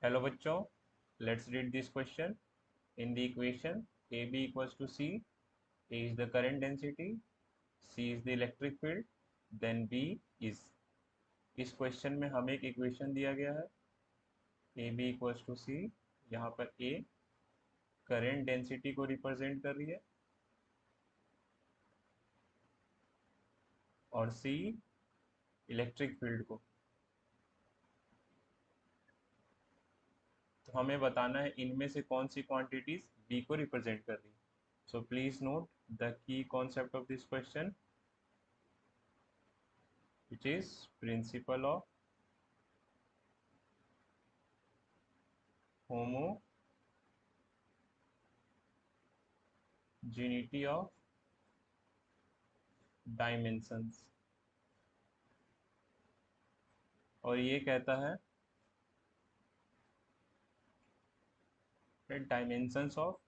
Hello bachcho, let's read this question. In the equation AB equals to C, A is the current density, C is the electric field, then B is. इस question में हमें एक equation दिया गया है AB equals to C, यहाँ पर A current density को रिप्रेजेंट कर रही है और C इलेक्ट्रिक फील्ड को। तो हमें बताना है इनमें से कौन सी क्वांटिटीज B को रिप्रेजेंट कर रही है। So please note the key concept of this question, which is principle of homogeneity of dimensions। और ये कहता है dimensions of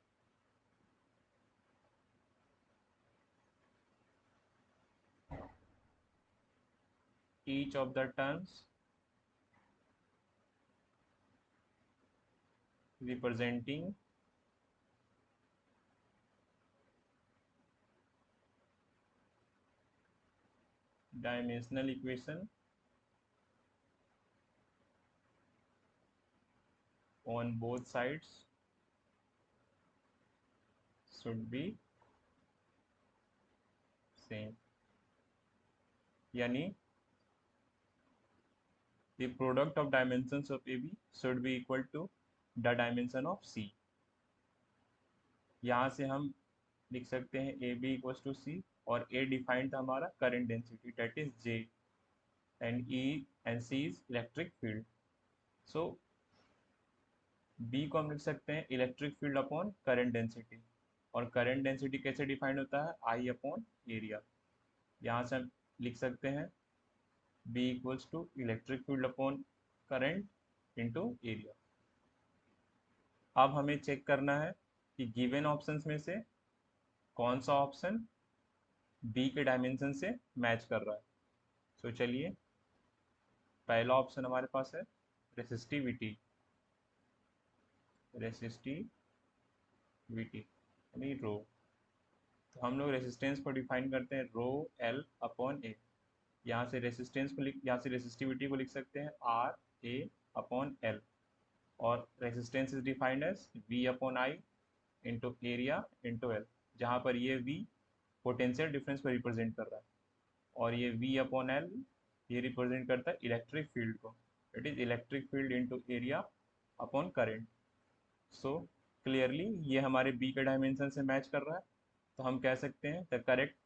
each of the terms representing dimensional equation on both sides should be same। यानी the product of dimensions of AB should be equal to the dimension of C। यहाँ से हम लिख सकते हैं AB equals to C और A defined था हमारा current density that is J and E and C is electric field। So B को हम लिख सकते हैं electric field upon current density, और करंट डेंसिटी कैसे डिफाइंड होता है I अपॉन एरिया। यहाँ से हम लिख सकते हैं B equals to electric field upon current into area. अब हमें चेक करना है कि गिवन ऑप्शंस में से कौन सा ऑप्शन B के डायमेंशन से मैच कर रहा है। सो चलिए, पहला ऑप्शन हमारे पास है रेसिस्टिविटी, यानी रो। तो हम लोग रेसिस्टेंस को डिफाइन करते हैं रो L अपॉन ए। यहाँ से रेसिस्टेंस को यहाँ से रेसिस्टिविटी को लिख सकते हैं R A अपॉन L, और resistance is defined as V upon I into area into L, जहाँ पर ये V पोटेंशियल डिफरेंस को रिप्रेजेंट कर रहा है और ये V अपॉन L ये रिप्रेजेंट करता है इलेक्ट्रिक फील्ड को। It is electric field into area upon current. So clearly ये हमारे B के डायमेंशन से मैच कर रहा है। तो हम कह सकते हैं the correct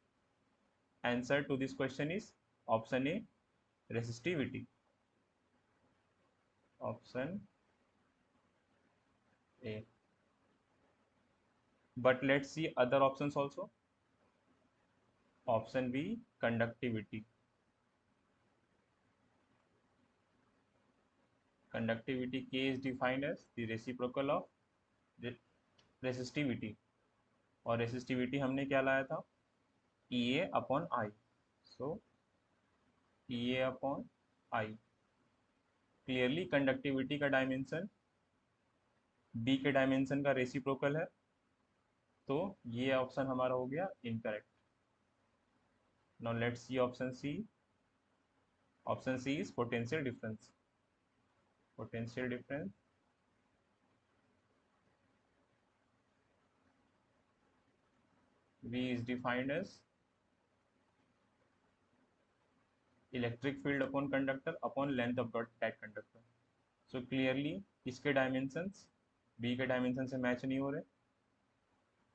answer to this question is option A resistivity. Option A. But let's see other options also. Option B conductivity। Conductivity K is defined as the reciprocal of resistivity, और resistivity हमने क्या लाया था EA upon I। So EA upon I clearly conductivity का dimension B के dimension का reciprocal है, तो ये ऑप्शन हमारा हो गया incorrect. Now let's see option C. Option C is potential difference. Potential difference V is defined as electric field upon conductor upon length of that conductor. So clearly इसके dimensions B के dimension से match नहीं हो रहे।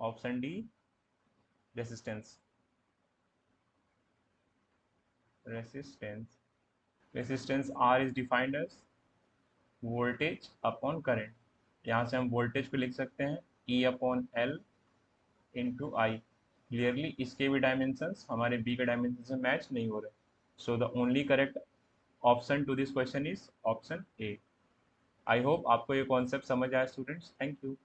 Option D resistance. Resistance R is defined as voltage upon current. यहाँ से हम voltage को लिख सकते हैं E upon L into I. Clearly इसके भी डायमेंशंस हमारे B के डायमेंशन से मैच नहीं हो रहे। So the only correct option to this question is option A. I hope आपको ये कॉन्सेप्ट समझ आया स्टूडेंट्स। Thank you.